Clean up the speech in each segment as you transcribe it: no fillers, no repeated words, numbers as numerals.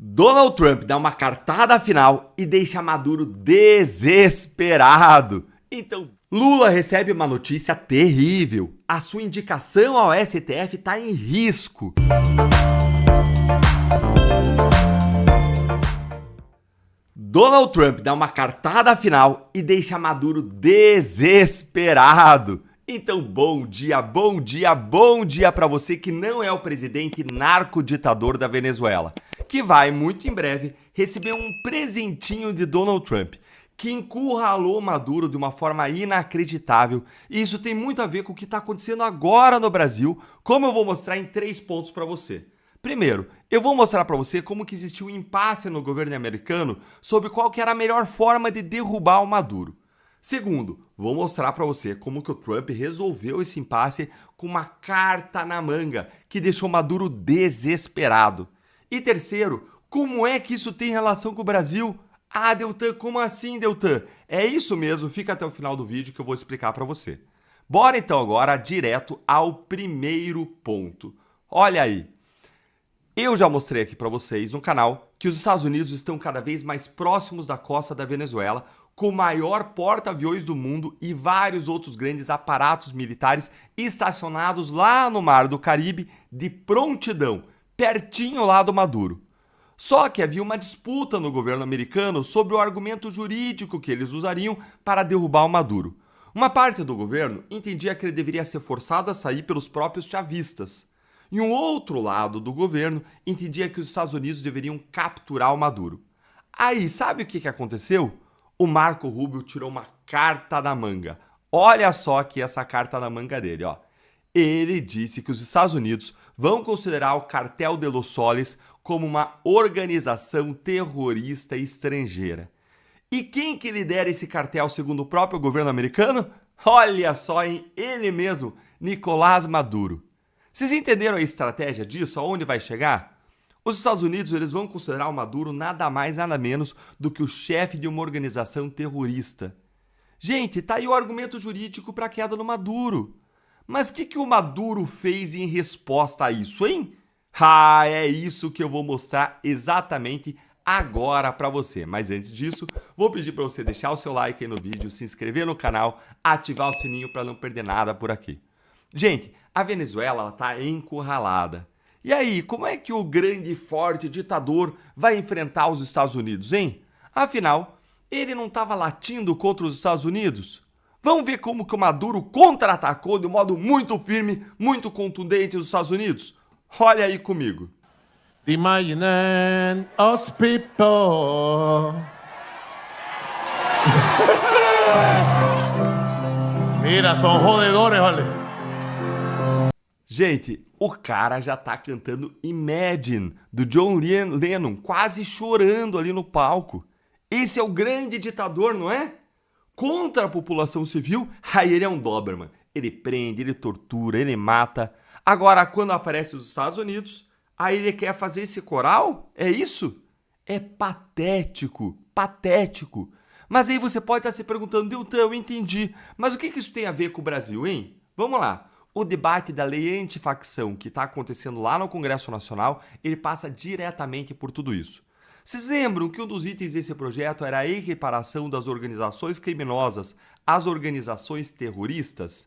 Donald Trump dá uma cartada final e deixa Maduro desesperado. Então, Lula recebe uma notícia terrível. A sua indicação ao STF está em risco. Donald Trump dá uma cartada final e deixa Maduro desesperado. Então, bom dia para você que não é o presidente narcoditador da Venezuela, que vai, muito em breve, receber um presentinho de Donald Trump, que encurralou Maduro de uma forma inacreditável. E isso tem muito a ver com o que está acontecendo agora no Brasil, como eu vou mostrar em 3 pontos para você. Primeiro, eu vou mostrar para você como que existiu um impasse no governo americano sobre qual que era a melhor forma de derrubar o Maduro. Segundo, vou mostrar para você como que o Trump resolveu esse impasse com uma carta na manga que deixou Maduro desesperado. E terceiro, como é que isso tem relação com o Brasil? Ah, Deltan, como assim, Deltan? É isso mesmo, fica até o final do vídeo que eu vou explicar para você. Bora então agora direto ao primeiro ponto. Olha aí. Eu já mostrei aqui para vocês no canal que os Estados Unidos estão cada vez mais próximos da costa da Venezuela, com o maior porta-aviões do mundo e vários outros grandes aparatos militares estacionados lá no Mar do Caribe de prontidão, pertinho lá do Maduro. Só que havia uma disputa no governo americano sobre o argumento jurídico que eles usariam para derrubar o Maduro. Uma parte do governo entendia que ele deveria ser forçado a sair pelos próprios chavistas. E um outro lado do governo entendia que os Estados Unidos deveriam capturar o Maduro. Aí, sabe o que aconteceu? O Marco Rubio tirou uma carta da manga. Olha só aqui essa carta na manga dele, ó. Ele disse que os Estados Unidos vão considerar o Cartel de Los Soles como uma organização terrorista estrangeira. E quem que lidera esse cartel segundo o próprio governo americano? Olha só, hein? Ele mesmo, Nicolás Maduro. Vocês entenderam a estratégia disso? Aonde vai chegar? Os Estados Unidos eles vão considerar o Maduro nada mais, nada menos do que o chefe de uma organização terrorista. Gente, tá aí o argumento jurídico para a queda do Maduro. Mas o que o Maduro fez em resposta a isso, hein? Ah, é isso que eu vou mostrar exatamente agora para você. Mas antes disso, vou pedir para você deixar o seu like aí no vídeo, se inscrever no canal, ativar o sininho para não perder nada por aqui. Gente, a Venezuela está encurralada. E aí, como é que o grande e forte ditador vai enfrentar os Estados Unidos, hein? Afinal, ele não estava latindo contra os Estados Unidos? Vamos ver como que o Maduro contra-atacou de um modo muito firme, muito contundente os Estados Unidos? Olha aí comigo. Imagine us people. Mira, são jodedores, vale. Gente, o cara já tá cantando Imagine, do John Lennon, quase chorando ali no palco. Esse é o grande ditador, não é? Contra a população civil, aí ele é um Doberman. Ele prende, ele tortura, ele mata. Agora, quando aparece os Estados Unidos, aí ele quer fazer esse coral? É isso? É patético, patético. Mas aí você pode estar se perguntando, Deltan, eu entendi. Mas o que isso tem a ver com o Brasil, hein? Vamos lá. O debate da lei antifacção que está acontecendo lá no Congresso Nacional, ele passa diretamente por tudo isso. Vocês lembram que um dos itens desse projeto era a equiparação das organizações criminosas às organizações terroristas?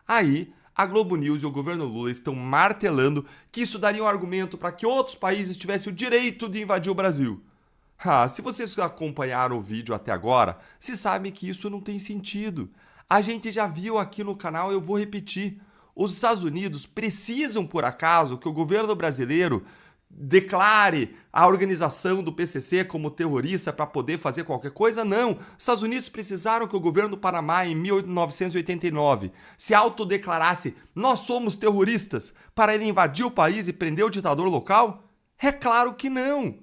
Aí, a Globo News e o governo Lula estão martelando que isso daria um argumento para que outros países tivessem o direito de invadir o Brasil. Ah, se vocês acompanharam o vídeo até agora, se sabem que isso não tem sentido. A gente já viu aqui no canal, eu vou repetir. Os Estados Unidos precisam, por acaso, que o governo brasileiro declare a organização do PCC como terrorista para poder fazer qualquer coisa? Não. Os Estados Unidos precisaram que o governo do Panamá, em 1989, se autodeclarasse: nós somos terroristas, para ele invadir o país e prender o ditador local? É claro que não.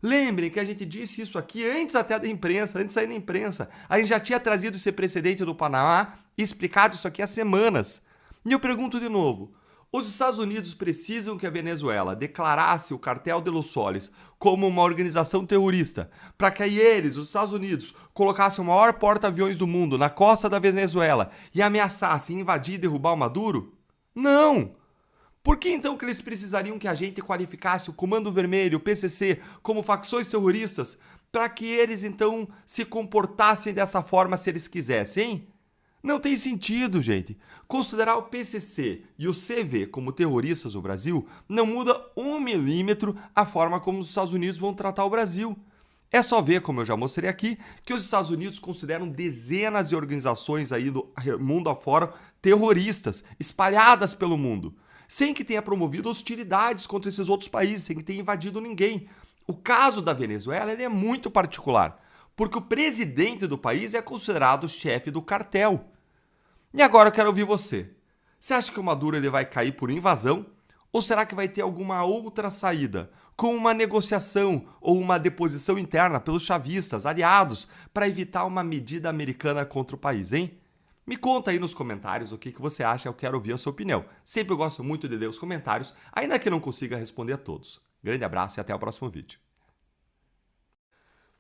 Lembrem que a gente disse isso aqui antes até da imprensa, antes de sair na imprensa. A gente já tinha trazido esse precedente do Panamá e explicado isso aqui há semanas. E eu pergunto de novo, os Estados Unidos precisam que a Venezuela declarasse o Cartel de Los Soles como uma organização terrorista, para que aí eles, os Estados Unidos, colocassem o maior porta-aviões do mundo na costa da Venezuela e ameaçassem invadir e derrubar o Maduro? Não! Por que então que eles precisariam que a gente qualificasse o Comando Vermelho, o PCC, como facções terroristas, para que eles então se comportassem dessa forma se eles quisessem, hein? Não tem sentido, gente. Considerar o PCC e o CV como terroristas no Brasil não muda 1 milímetro a forma como os Estados Unidos vão tratar o Brasil. É só ver, como eu já mostrei aqui, que os Estados Unidos consideram dezenas de organizações aí do mundo afora terroristas, espalhadas pelo mundo, sem que tenha promovido hostilidades contra esses outros países, sem que tenha invadido ninguém. O caso da Venezuela ele é muito particular, porque o presidente do país é considerado chefe do cartel. E agora eu quero ouvir você. Você acha que o Maduro ele vai cair por invasão? Ou será que vai ter alguma outra saída, com uma negociação ou uma deposição interna pelos chavistas, aliados, para evitar uma medida americana contra o país, hein? Me conta aí nos comentários o que você acha, eu quero ouvir a sua opinião. Sempre gosto muito de ler os comentários, ainda que não consiga responder a todos. Grande abraço e até o próximo vídeo.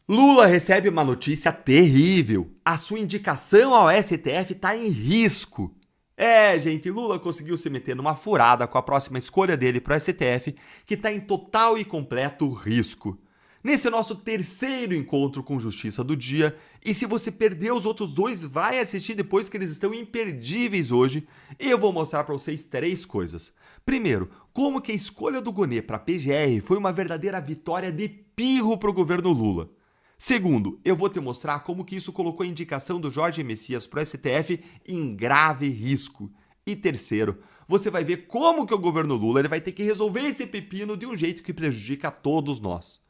Lula recebe uma notícia terrível. A sua indicação ao STF está em risco. Gente, Lula conseguiu se meter numa furada com a próxima escolha dele para o STF, que está em total e completo risco. Nesse nosso terceiro encontro com Justiça do dia, e se você perdeu os outros dois, vai assistir depois que eles estão imperdíveis hoje, eu vou mostrar para vocês 3 coisas. Primeiro, como que a escolha do Gonê para a PGR foi uma verdadeira vitória de pirro para o governo Lula. Segundo, eu vou te mostrar como que isso colocou a indicação do Jorge Messias para o STF em grave risco. E terceiro, você vai ver como que o governo Lula ele vai ter que resolver esse pepino de um jeito que prejudica a todos nós.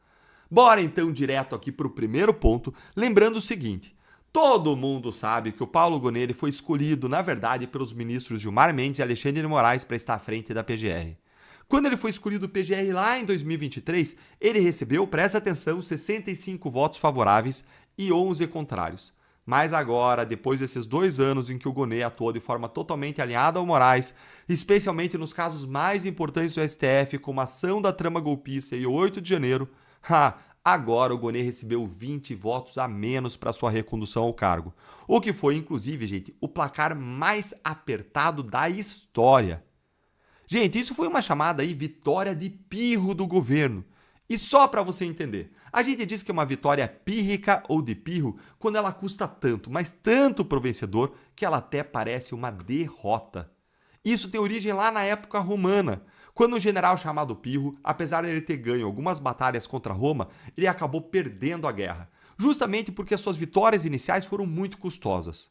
Bora então direto aqui para o primeiro ponto, lembrando o seguinte. Todo mundo sabe que o Paulo Gonê foi escolhido, na verdade, pelos ministros Gilmar Mendes e Alexandre de Moraes para estar à frente da PGR. Quando ele foi escolhido PGR lá em 2023, ele recebeu, presta atenção, 65 votos favoráveis e 11 contrários. Mas agora, depois desses 2 anos em que o Gonê atuou de forma totalmente alinhada ao Moraes, especialmente nos casos mais importantes do STF, como a ação da trama golpista e o 8 de janeiro, agora o Gonê recebeu 20 votos a menos para sua recondução ao cargo. O que foi, inclusive, gente, o placar mais apertado da história. Gente, isso foi uma chamada aí vitória de pirro do governo. E só para você entender, a gente diz que é uma vitória pírrica ou de pirro quando ela custa tanto, mas tanto pro vencedor, que ela até parece uma derrota. Isso tem origem lá na época romana, quando um general chamado Pirro, apesar de ele ter ganho algumas batalhas contra Roma, ele acabou perdendo a guerra, justamente porque as suas vitórias iniciais foram muito custosas.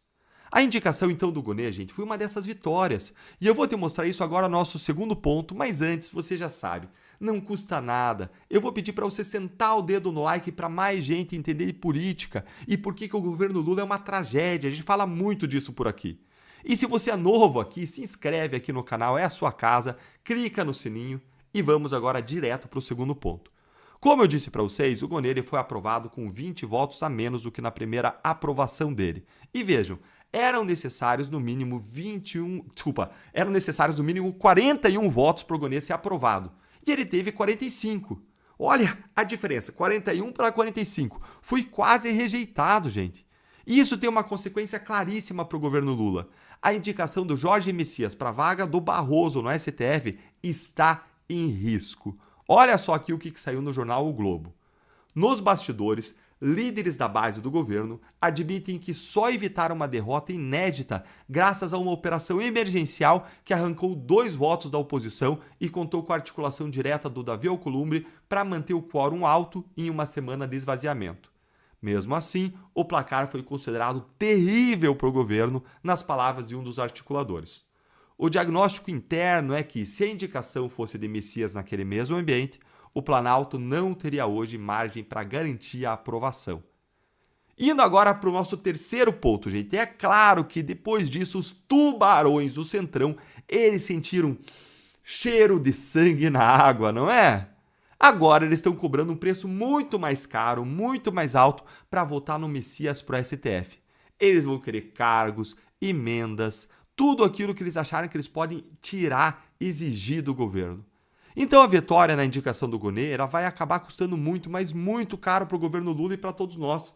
A indicação então do Gonê, gente, foi uma dessas vitórias. E eu vou te mostrar isso agora no nosso segundo ponto, mas antes, você já sabe, não custa nada. Eu vou pedir para você sentar o dedo no like para mais gente entender de política e por que o governo Lula é uma tragédia. A gente fala muito disso por aqui. E se você é novo aqui, se inscreve aqui no canal, é a sua casa, clica no sininho e vamos agora direto para o segundo ponto. Como eu disse para vocês, o Gonê foi aprovado com 20 votos a menos do que na primeira aprovação dele. E vejam, eram necessários no mínimo 41 votos para o Gonê ser aprovado. E ele teve 45. Olha a diferença, 41 para 45. Foi quase rejeitado, gente. E isso tem uma consequência claríssima para o governo Lula. A indicação do Jorge Messias para a vaga do Barroso no STF está em risco. Olha só aqui o que saiu no jornal O Globo. Nos bastidores, líderes da base do governo admitem que só evitaram uma derrota inédita graças a uma operação emergencial que arrancou 2 votos da oposição e contou com a articulação direta do Davi Alcolumbre para manter o quórum alto em uma semana de esvaziamento. Mesmo assim, o placar foi considerado terrível para o governo, nas palavras de um dos articuladores. O diagnóstico interno é que, se a indicação fosse de Messias naquele mesmo ambiente, o Planalto não teria hoje margem para garantir a aprovação. Indo agora para o nosso terceiro ponto, gente. É claro que depois disso os tubarões do Centrão, eles sentiram cheiro de sangue na água, não é? Agora eles estão cobrando um preço muito mais caro, muito mais alto para votar no Messias pro STF. Eles vão querer cargos, emendas, tudo aquilo que eles acharem que eles podem tirar, exigir do governo. Então a vitória na indicação do Gonê ela vai acabar custando muito, mas muito caro para o governo Lula e para todos nós.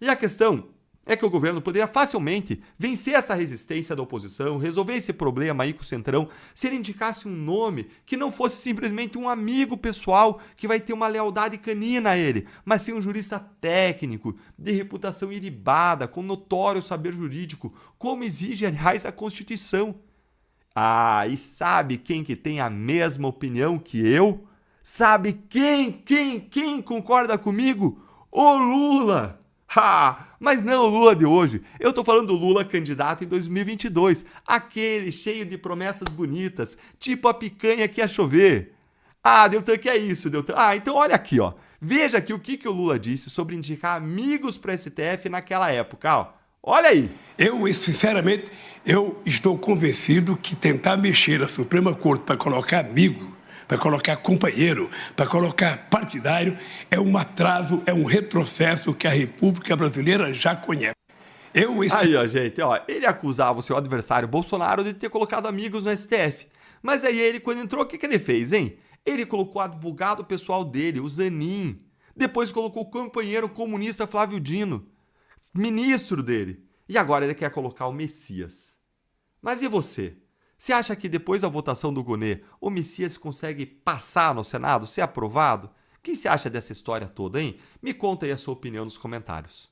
E a questão é que o governo poderia facilmente vencer essa resistência da oposição, resolver esse problema aí com o Centrão, se ele indicasse um nome que não fosse simplesmente um amigo pessoal que vai ter uma lealdade canina a ele, mas sim um jurista técnico, de reputação ilibada, com notório saber jurídico, como exige, aliás, a Constituição. Ah, e sabe quem que tem a mesma opinião que eu? Sabe quem concorda comigo? O Lula! Mas não o Lula de hoje. Eu tô falando do Lula candidato em 2022. Aquele cheio de promessas bonitas, tipo a picanha que ia chover. Deltan, que é isso, Deltan? Então olha aqui, ó. Veja aqui o que o Lula disse sobre indicar amigos para STF naquela época, ó. Olha aí. Sinceramente, eu estou convencido que tentar mexer a Suprema Corte para colocar amigo, para colocar companheiro, para colocar partidário, é um atraso, é um retrocesso que a República Brasileira já conhece. Aí, ó, gente, ó, ele acusava o seu adversário Bolsonaro de ter colocado amigos no STF. Mas aí ele, quando entrou, o que ele fez, hein? Ele colocou o advogado pessoal dele, o Zanin. Depois colocou o companheiro comunista Flávio Dino, ministro dele. E agora ele quer colocar o Messias. Mas e você? Você acha que depois da votação do Gonê, o Messias consegue passar no Senado, ser aprovado? O que você acha dessa história toda, hein? Me conta aí a sua opinião nos comentários.